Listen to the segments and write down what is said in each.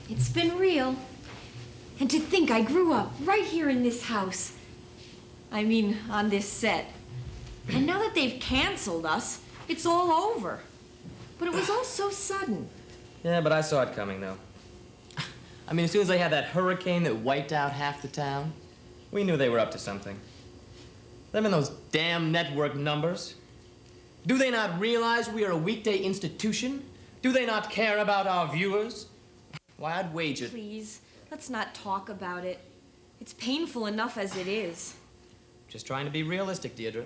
It's been real. And to think I grew up right here in this house. I mean, on this set. And now that they've canceled us, it's all over. But it was all so sudden. Yeah, but I saw it coming, though. I mean, as soon as they had that hurricane that wiped out half the town, we knew they were up to something. Them and those damn network numbers. Do they not realize we are a weekday institution? Do they not care about our viewers? Why, I'd wager... Please, let's not talk about it. It's painful enough as it is. Just trying to be realistic, Deirdre.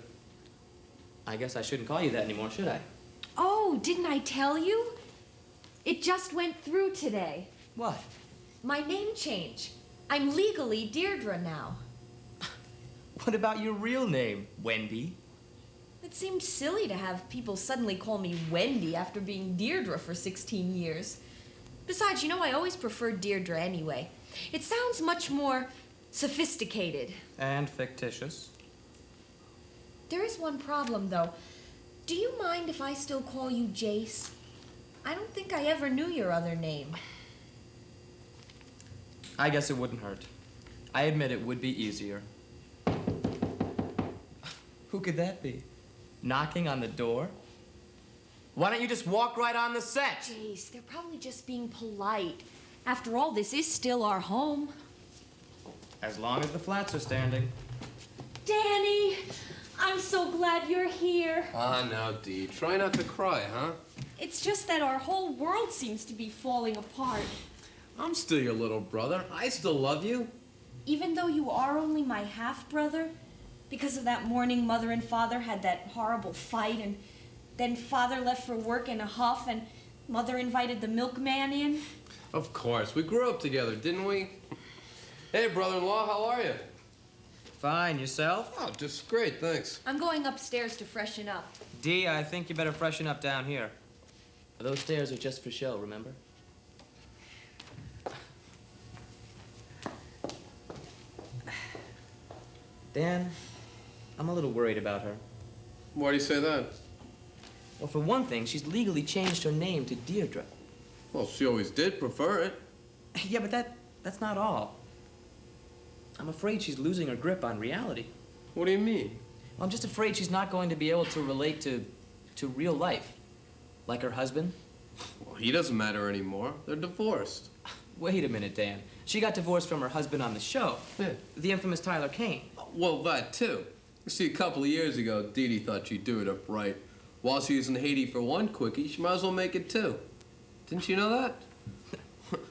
I guess I shouldn't call you that anymore, should I? Oh, didn't I tell you? It just went through today. What? My name change. I'm legally Deirdre now. What about your real name, Wendy? It seemed silly to have people suddenly call me Wendy after being Deirdre for 16 years. Besides, you know, I always preferred Deirdre anyway. It sounds much more sophisticated. And fictitious. There is one problem, though. Do you mind if I still call you Jace? I don't think I ever knew your other name. I guess it wouldn't hurt. I admit it would be easier. Who could that be? Knocking on the door? Why don't you just walk right on the set? Jace, they're probably just being polite. After all, this is still our home. As long as the flats are standing. Danny, I'm so glad you're here. Ah, now, Dee, try not to cry, huh? It's just that our whole world seems to be falling apart. I'm still your little brother. I still love you. Even though you are only my half-brother, because of that morning Mother and Father had that horrible fight, and then Father left for work in a huff, and Mother invited the milkman in. Of course. We grew up together, didn't we? Hey, brother-in-law, how are you? Fine, yourself? Oh, just great, thanks. I'm going upstairs to freshen up. Dee, I think you better freshen up down here. Those stairs are just for show, remember? Dan, I'm a little worried about her. Why do you say that? Well, for one thing, she's legally changed her name to Deirdre. Well, she always did prefer it. Yeah, but that's not all. I'm afraid she's losing her grip on reality. What do you mean? Well, I'm just afraid she's not going to be able to relate to real life. Like her husband. Well, he doesn't matter anymore. They're divorced. Wait a minute, Dan. She got divorced from her husband on the show. Yeah. The infamous Tyler Kane. Well, that too. You see, a couple of years ago, Dee Dee thought she'd do it up right. While she was in Haiti for one quickie, she might as well make it two. Didn't you know that?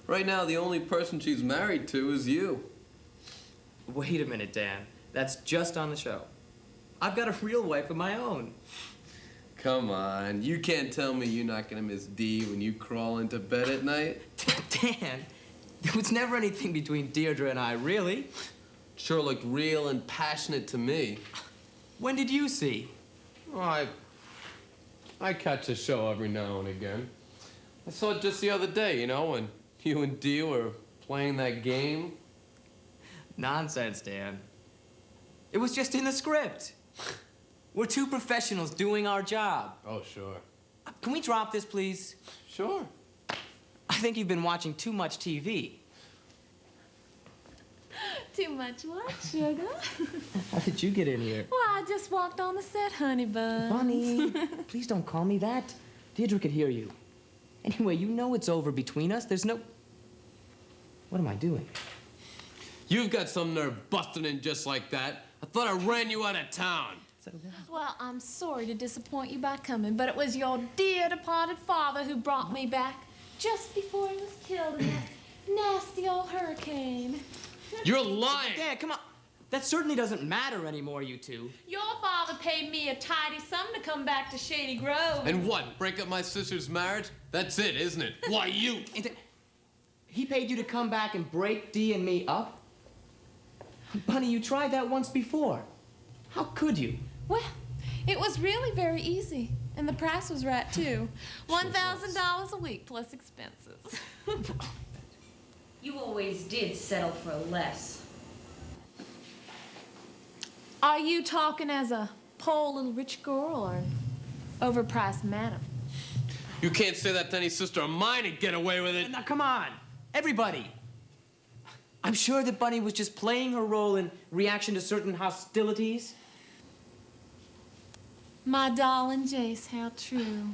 Right now, the only person she's married to is you. Wait a minute, Dan. That's just on the show. I've got a real wife of my own. Come on, you can't tell me you're not gonna miss Dee when you crawl into bed at night. Dan, there was never anything between Deirdre and I, really. Sure looked real and passionate to me. When did you see? Oh, I catch the show every now and again. I saw it just the other day, you know, when you and Dee were playing that game. Nonsense, Dan. It was just in the script. We're two professionals doing our job. Oh, sure. Can we drop this, please? Sure. I think you've been watching too much TV. Too much what, sugar? How did you get in here? Well, I just walked on the set, honey buns. Bunny, please don't call me that. Deirdre could hear you. Anyway, you know it's over between us. There's no... What am I doing? You've got some nerve busting in just like that. I thought I ran you out of town. Well, I'm sorry to disappoint you by coming, but it was your dear departed father who brought me back just before he was killed in that nasty old hurricane. You're lying. Dan, come on. That certainly doesn't matter anymore, you two. Your father paid me a tidy sum to come back to Shady Grove. And what, break up my sister's marriage? That's it, isn't it? Why, you? He paid you to come back and break Dee and me up? Bunny, you tried that once before. How could you? Well, it was really very easy. And the price was right, too. $1,000 a week plus expenses. You always did settle for less. Are you talking as a poor little rich girl or an overpriced madam? You can't say that to any sister of mine and get away with it. Now, come on. Everybody. I'm sure that Bunny was just playing her role in reaction to certain hostilities. My darling Jace, how true.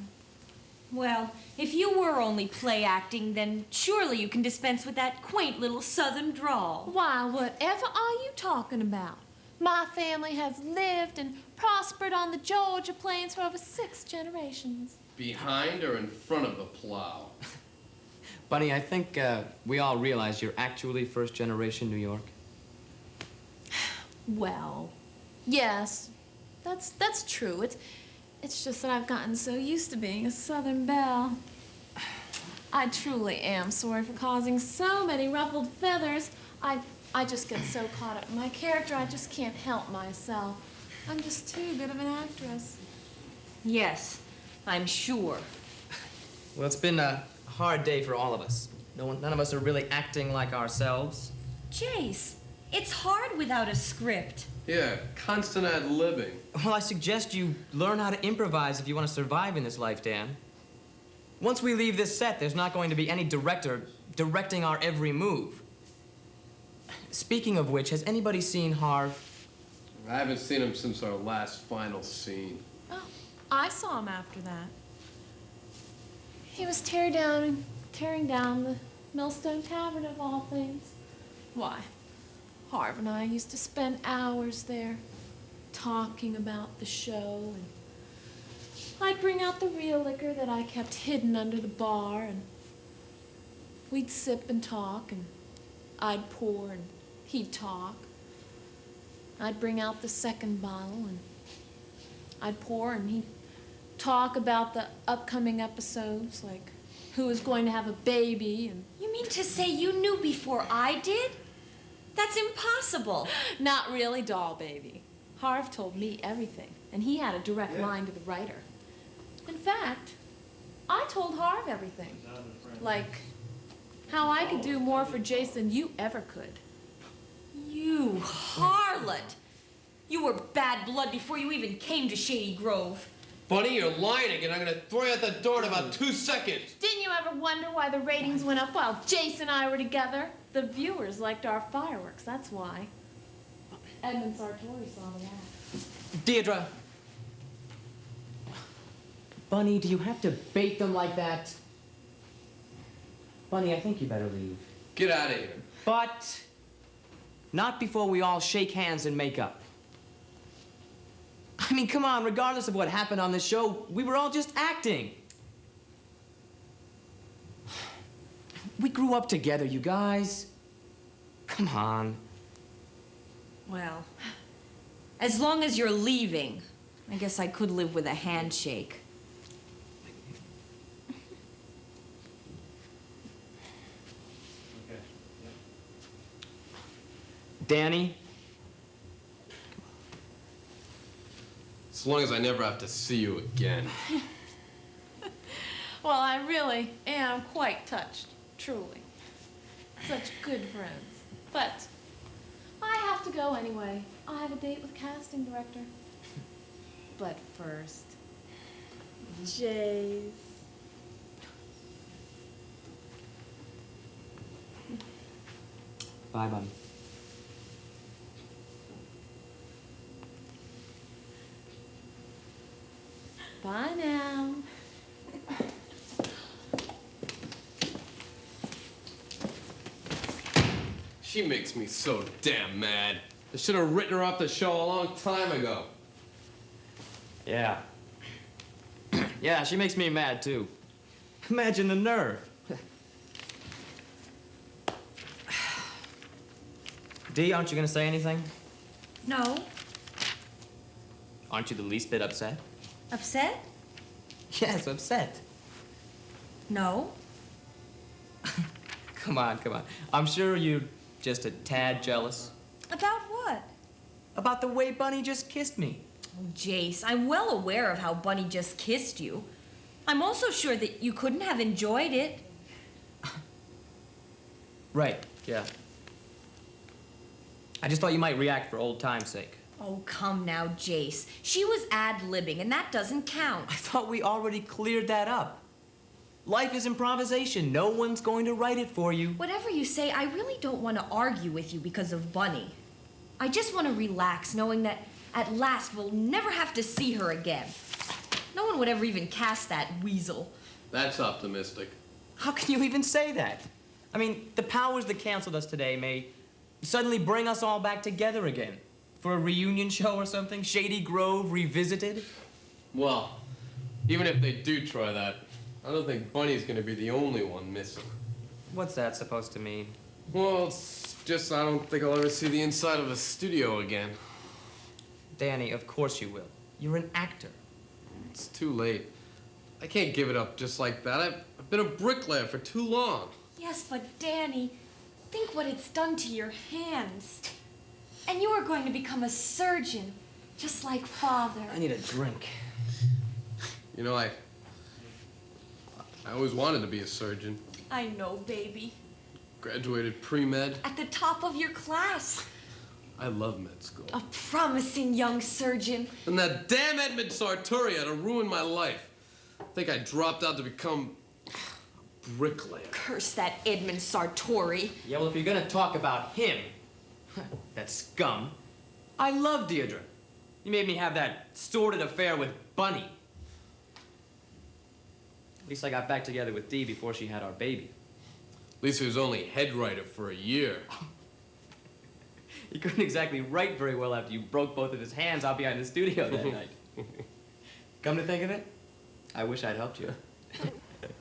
Well, if you were only play acting, then surely you can dispense with that quaint little southern drawl. Why, whatever are you talking about? My family has lived and prospered on the Georgia plains for over 6 generations. Behind or in front of the plow? Bunny, I think we all realize you're actually first-generation New York. Well, yes, that's true. It's just that I've gotten so used to being a Southern belle. I truly am sorry for causing so many ruffled feathers. I just get so caught up in my character, I just can't help myself. I'm just too good of an actress. Yes, I'm sure. Well, it's been a hard day for all of us. None of us are really acting like ourselves. Jace, it's hard without a script. Yeah, constant ad-libbing. Well, I suggest you learn how to improvise if you want to survive in this life, Dan. Once we leave this set, there's not going to be any director directing our every move. Speaking of which, has anybody seen Harv? I haven't seen him since our last final scene. Oh, I saw him after that. He was tearing down the Millstone Tavern of all things. Why, Harv and I used to spend hours there talking about the show, and I'd bring out the real liquor that I kept hidden under the bar, and we'd sip and talk, and I'd pour and he'd talk. I'd bring out the second bottle, and I'd pour and he'd talk about the upcoming episodes, like who was going to have a baby. And You mean to say you knew before I did? That's impossible. not really, doll baby. Harv told me everything, and he had a direct line to the writer. In fact, I told Harv everything. Like how I could do more for Jace than you ever could. You harlot! You were bad blood before you even came to Shady Grove. Bunny, you're lying again. I'm gonna throw you out the door in about 2 seconds. Didn't you ever wonder why the ratings went up while Jace and I were together? The viewers liked our fireworks, that's why. Edmund Sartori saw that. Deirdre! Bunny, do you have to bait them like that? Bunny, I think you better leave. Get out of here. But not before we all shake hands and make up. I mean, come on, regardless of what happened on this show, we were all just acting. We grew up together, you guys. Come on. Well, as long as you're leaving, I guess I could live with a handshake. Danny? As long as I never have to see you again. Well, I really am quite touched, truly. Such good friends. But I have to go anyway. I have a date with casting director. But first, Jace. Bye, Bunny. Bye now. She makes me so damn mad. I should have written her off the show a long time ago. Yeah. Yeah, she makes me mad, too. Imagine the nerve. Dee, aren't you gonna say anything? No? Aren't you the least bit upset? Upset? Yes, upset. No? Come on, come on. I'm sure you're just a tad jealous. About what? About the way Bunny just kissed me. Oh, Jace, I'm well aware of how Bunny just kissed you. I'm also sure that you couldn't have enjoyed it. Right, yeah. I just thought you might react for old time's sake. Oh, come now, Jace. She was ad-libbing, and that doesn't count. I thought we already cleared that up. Life is improvisation. No one's going to write it for you. Whatever you say, I really don't want to argue with you because of Bunny. I just want to relax knowing that at last we'll never have to see her again. No one would ever even cast that weasel. That's optimistic. How can you even say that? I mean, the powers that canceled us today may suddenly bring us all back together again. For a reunion show or something? Shady Grove revisited? Well, even if they do try that, I don't think Bunny's gonna be the only one missing. What's that supposed to mean? Well, it's just I don't think I'll ever see the inside of a studio again. Danny, of course you will. You're an actor. It's too late. I can't give it up just like that. I've been a bricklayer for too long. Yes, but Danny, think what it's done to your hands. And you are going to become a surgeon, just like Father. I need a drink. You know, I always wanted to be a surgeon. I know, baby. Graduated pre-med. At the top of your class. I love med school. A promising young surgeon. And that damn Edmund Sartori had to ruin my life. I think I dropped out to become a bricklayer. Curse that Edmund Sartori. Yeah, well, if you're gonna talk about him, that scum, I love Deirdre. You made me have that sordid affair with Bunny. At least I got back together with Dee before she had our baby. At least he was only head writer for a year. He couldn't exactly write very well after you broke both of his hands out behind the studio that night. Come to think of it, I wish I'd helped you.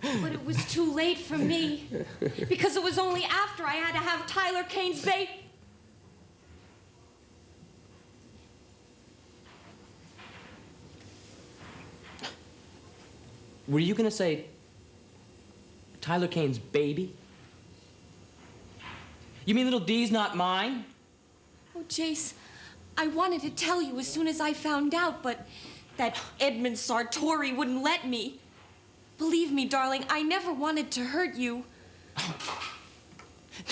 But it was too late for me. Because it was only after I had to have Tyler Kane's baby. Were you gonna say Tyler Kane's baby? You mean little Dee's not mine? Oh, Jace, I wanted to tell you as soon as I found out, but that Edmund Sartori wouldn't let me. Believe me, darling, I never wanted to hurt you.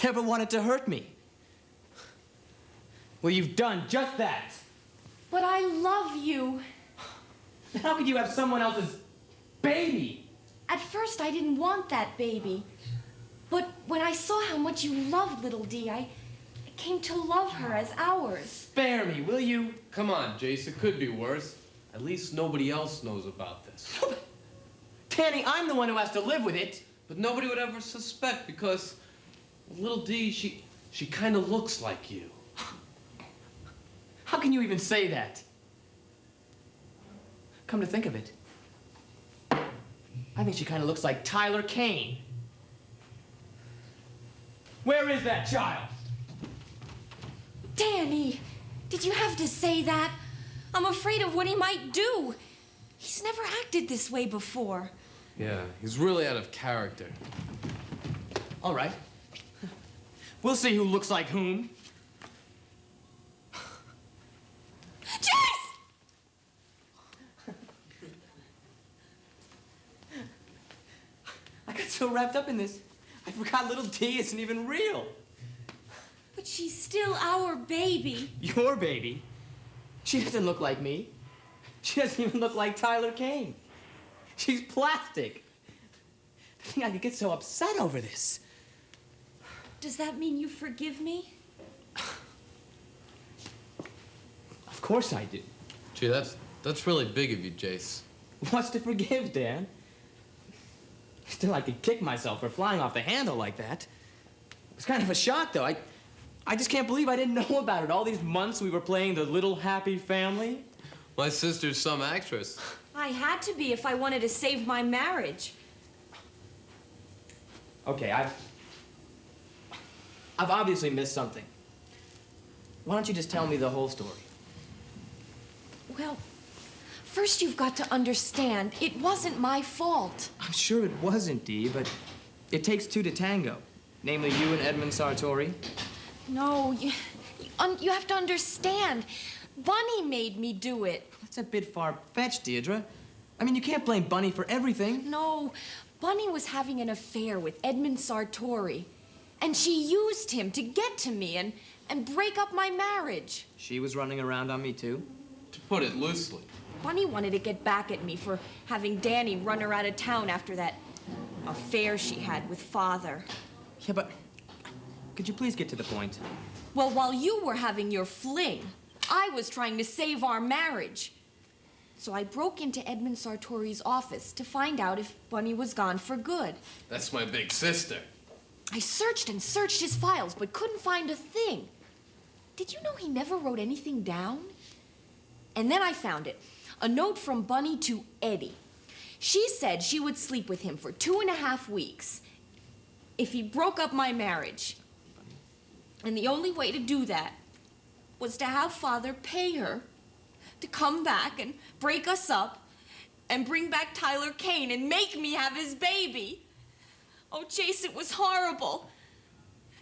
Never wanted to hurt me. Well, you've done just that. But I love you. How could you have someone else's baby? At first, I didn't want that baby. But when I saw how much you loved little Dee, I came to love her as ours. Spare me, will you? Come on, Jace, it could be worse. At least nobody else knows about this. Danny, I'm the one who has to live with it. But nobody would ever suspect because little Dee, she kind of looks like you. How can you even say that? Come to think of it, I think she kind of looks like Tyler Kane. Where is that child? Danny, did you have to say that? I'm afraid of what he might do. He's never acted this way before. Yeah, he's really out of character. All right. We'll see who looks like whom. Jace! I got so wrapped up in this, I forgot little Dee isn't even real. But she's still our baby. Your baby? She doesn't look like me. She doesn't even look like Tyler Kane. She's plastic. I think I could get so upset over this. Does that mean you forgive me? Of course I do. Gee, that's really big of you, Jace. What's to forgive, Dan? Still, I could kick myself for flying off the handle like that. It was kind of a shock, though. I just can't believe I didn't know about it. All these months we were playing the little happy family. My sister's some actress. I had to be if I wanted to save my marriage. Okay, I've obviously missed something. Why don't you just tell me the whole story? Well, first you've got to understand, it wasn't my fault. I'm sure it wasn't, Dee, but it takes two to tango. Namely, you and Edmund Sartori. No, you have to understand. Bunny made me do it. That's a bit far-fetched, Deirdre. I mean, you can't blame Bunny for everything. No, Bunny was having an affair with Edmund Sartori. And she used him to get to me and break up my marriage. She was running around on me, too. To put it loosely. Bunny wanted to get back at me for having Danny run her out of town after that affair she had with Father. Yeah, but could you please get to the point? Well, while you were having your fling, I was trying to save our marriage. So I broke into Edmund Sartori's office to find out if Bunny was gone for good. That's my big sister. I searched and searched his files, but couldn't find a thing. Did you know he never wrote anything down? And then I found it. A note from Bunny to Eddie. She said she would sleep with him for 2.5 weeks if he broke up my marriage. And the only way to do that was to have Father pay her to come back and break us up and bring back Tyler Kane and make me have his baby. Oh, Chase, it was horrible.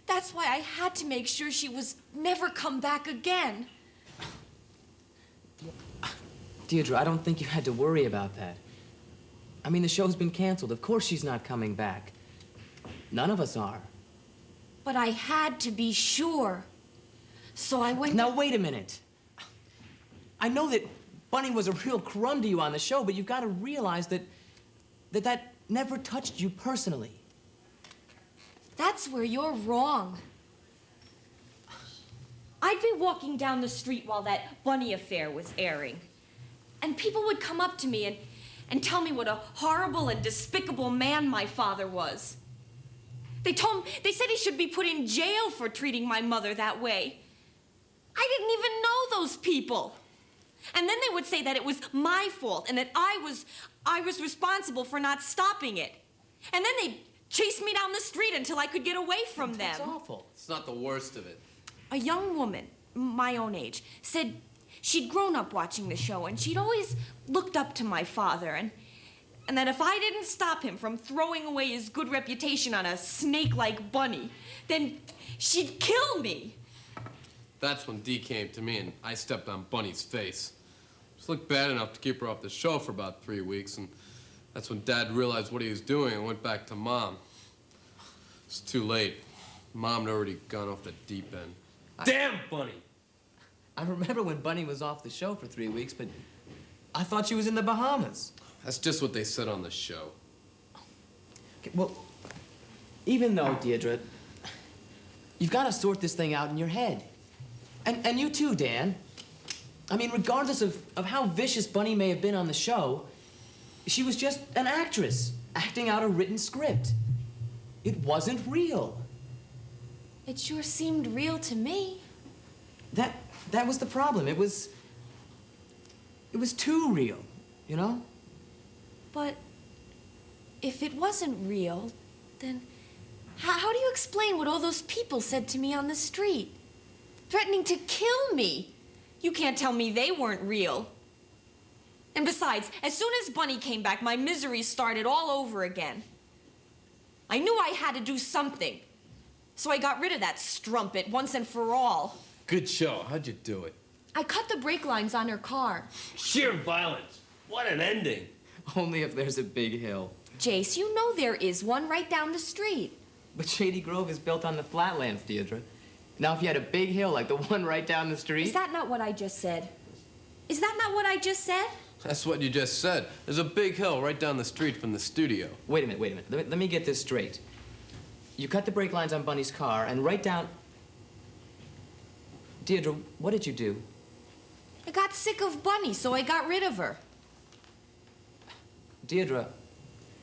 That's why I had to make sure she was never come back again. Deirdre, I don't think you had to worry about that. I mean, the show's been canceled. Of course she's not coming back. None of us are. But I had to be sure. So I went... Now, wait a minute. I know that Bunny was a real crumb to you on the show, but you've got to realize that never touched you personally. That's where you're wrong. I'd be walking down the street while that Bunny affair was airing. And people would come up to me and tell me what a horrible and despicable man my father was. They said he should be put in jail for treating my mother that way. I didn't even know those people. And then they would say that it was my fault and that I was responsible for not stopping it. And then they'd chase me down the street until I could get away from them. That's awful. It's not the worst of it. A young woman, my own age, said she'd grown up watching the show and she'd always looked up to my father and that if I didn't stop him from throwing away his good reputation on a snake like Bunny, then she'd kill me. That's when Dee came to me and I stepped on Bunny's face. Just looked bad enough to keep her off the show for about 3 weeks, and that's when Dad realized what he was doing and went back to Mom. It's too late. Mom had already gone off the deep end. Damn Bunny! I remember when Bunny was off the show for 3 weeks, but I thought she was in the Bahamas. That's just what they said on the show. Okay, well, even though, Deirdre, you've got to sort this thing out in your head. And you too, Dan. I mean, regardless of how vicious Bunny may have been on the show, she was just an actress acting out a written script. It wasn't real. It sure seemed real to me. That was the problem. It was too real, you know? But if it wasn't real, then how do you explain what all those people said to me on the street? Threatening to kill me. You can't tell me they weren't real. And besides, as soon as Bunny came back, my misery started all over again. I knew I had to do something. So I got rid of that strumpet once and for all. Good show. How'd you do it? I cut the brake lines on her car. Sheer violence. What an ending. Only if there's a big hill. Jace, you know there is one right down the street. But Shady Grove is built on the flatlands, Deirdre. Now, if you had a big hill like the one right down the street... Is that not what I just said? Is that not what I just said? That's what you just said. There's a big hill right down the street from the studio. Wait a minute. Let me get this straight. You cut the brake lines on Bunny's car and right down... Deirdre, what did you do? I got sick of Bunny, so I got rid of her. Deirdre,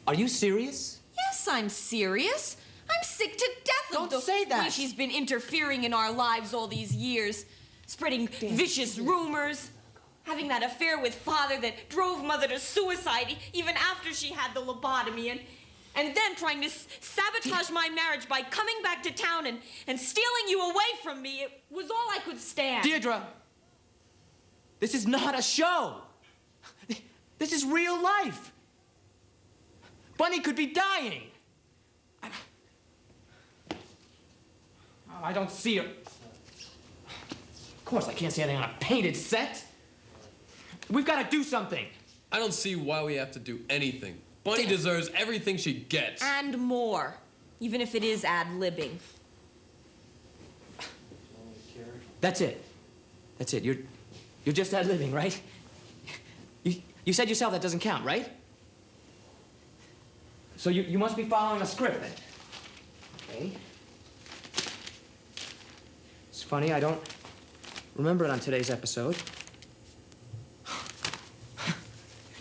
are you serious? Yes, I'm serious. I'm sick to death of Don't say that. way she's been interfering in our lives all these years, spreading vicious rumors, having that affair with Father that drove Mother to suicide even after she had the lobotomy, and then trying to sabotage my marriage by coming back to town and stealing you away from me. It was all I could stand. Deirdre, this is not a show. This is real life. Bunny could be dying. I don't see her. Of course, I can't see anything on a painted set. We've got to do something. I don't see why we have to do anything. Bunny deserves everything she gets. And more, even if it is ad-libbing. That's it. That's it. You're just ad-libbing, right? You said yourself that doesn't count, right? So you must be following a script then. Okay. It's funny, I don't remember it on today's episode.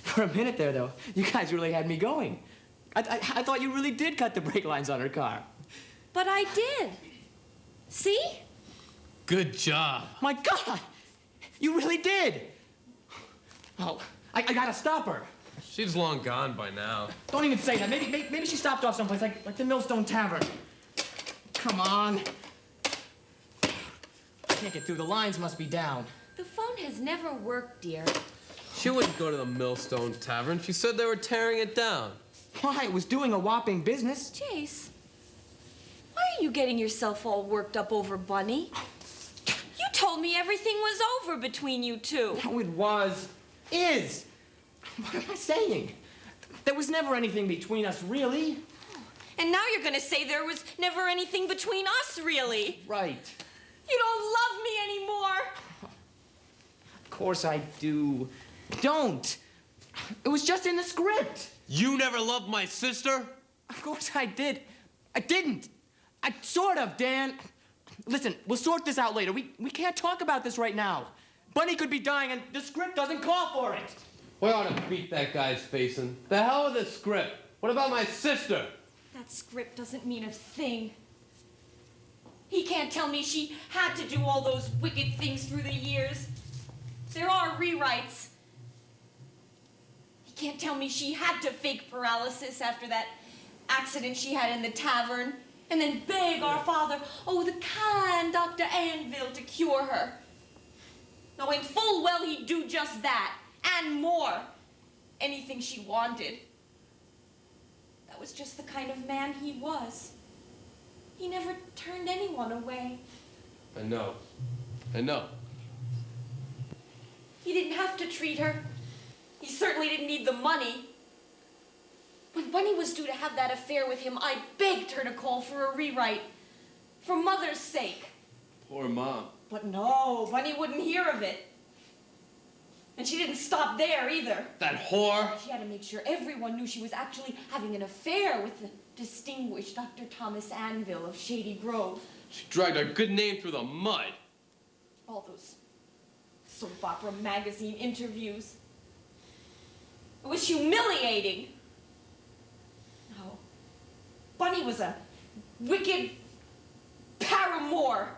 For a minute there, though, you guys really had me going. I thought you really did cut the brake lines on her car. But I did. See? Good job. My God! You really did! Oh, I gotta stop her. She's long gone by now. Don't even say that. Maybe she stopped off someplace like the Millstone Tavern. Come on. Can't get through. The lines must be down. The phone has never worked, dear. She wouldn't go to the Millstone Tavern. She said they were tearing it down. Why? It was doing a whopping business. Jace, why are you getting yourself all worked up over Bunny? You told me everything was over between you two. No, it was. Is. What am I saying? There was never anything between us, really. And now you're gonna say there was never anything between us, really. Right. You don't love me anymore. Of course I do. Don't. It was just in the script. You never loved my sister? Of course I did. I didn't. I sort of, Dan. Listen, we'll sort this out later. We can't talk about this right now. Bunny could be dying and the script doesn't call for it. We ought to beat that guy's face in. The hell with this script. What about my sister? That script doesn't mean a thing. He can't tell me she had to do all those wicked things through the years. There are rewrites. He can't tell me she had to fake paralysis after that accident she had in the tavern and then beg our father, oh, the kind Dr. Anvil, to cure her. Knowing full well he'd do just that and more. Anything she wanted. That was just the kind of man he was. He never turned anyone away. I know. I know. He didn't have to treat her. He certainly didn't need the money. When Bunny was due to have that affair with him, I begged her to call for a rewrite. For Mother's sake. Poor Mom. But no, Bunny wouldn't hear of it. And she didn't stop there either. That whore. She had to make sure everyone knew she was actually having an affair with the distinguished Dr. Thomas Anvil of Shady Grove. She dragged our good name through the mud. All those soap opera magazine interviews. It was humiliating. No. Bunny was a wicked paramour.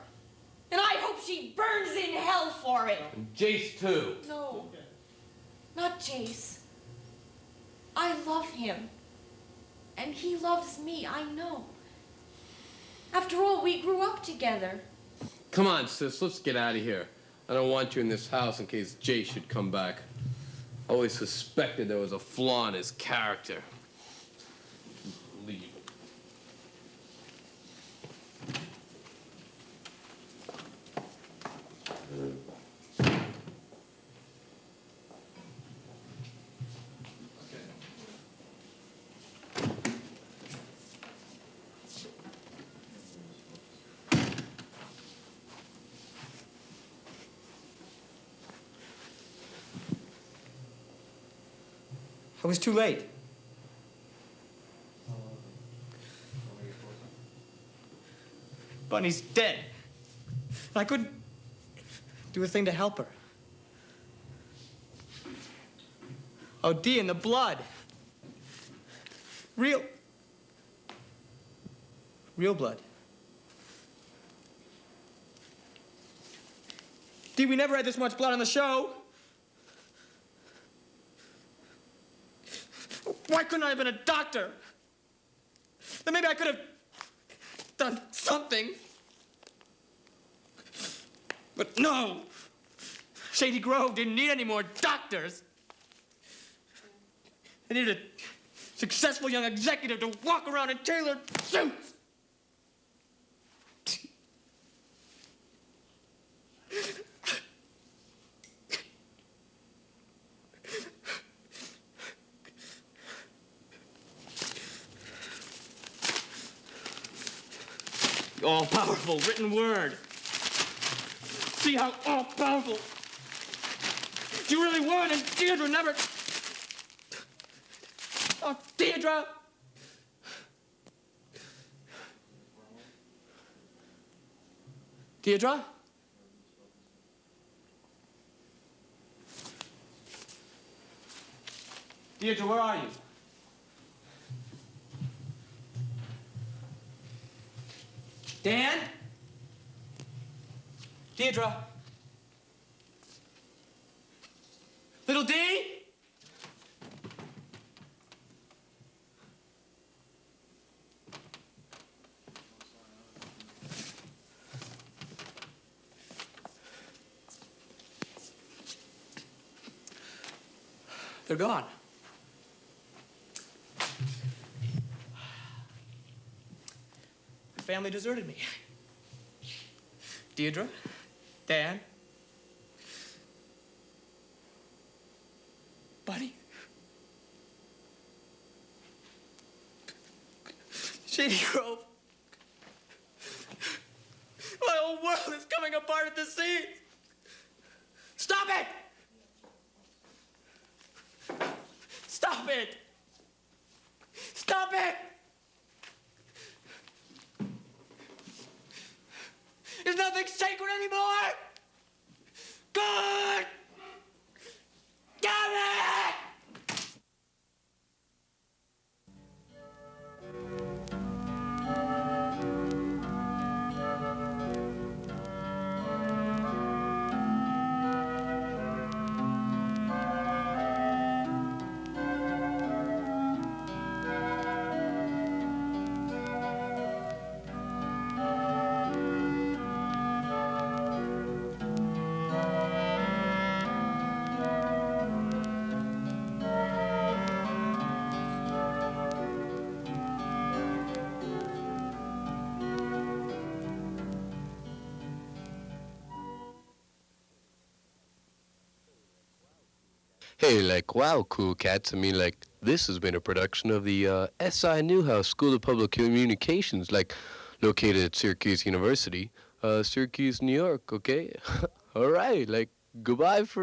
And I hope she burns in hell for it. And Jace, too. No. Not Jace. I love him. And he loves me, I know. After all, we grew up together. Come on, sis, let's get out of here. I don't want you in this house in case Jace should come back. I always suspected there was a flaw in his character. Leave. I was too late. Bunny's dead. I couldn't do a thing to help her. OD in the blood. Real blood. Dee, we never had this much blood on the show. Why couldn't I have been a doctor? Then maybe I could have done something. But no! Shady Grove didn't need any more doctors. They needed a successful young executive to walk around in tailored suits. All-powerful written word. See how all-powerful you really were, and Deirdre never... Oh, Deirdre! Deirdre? Deirdre, where are you? Dan? Deirdre? Little D? They're gone. My family deserted me. Deirdre, Dan, Buddy, Shady Grove. My whole world is coming apart at the seams. Stop it! Stop it! Stop it! There's nothing sacred anymore! Good! Damn it! Hey, like, wow, cool cats. I mean, like, this has been a production of the SI Newhouse School of Public Communications, like, located at Syracuse University, Syracuse, New York, okay? All right, like, goodbye for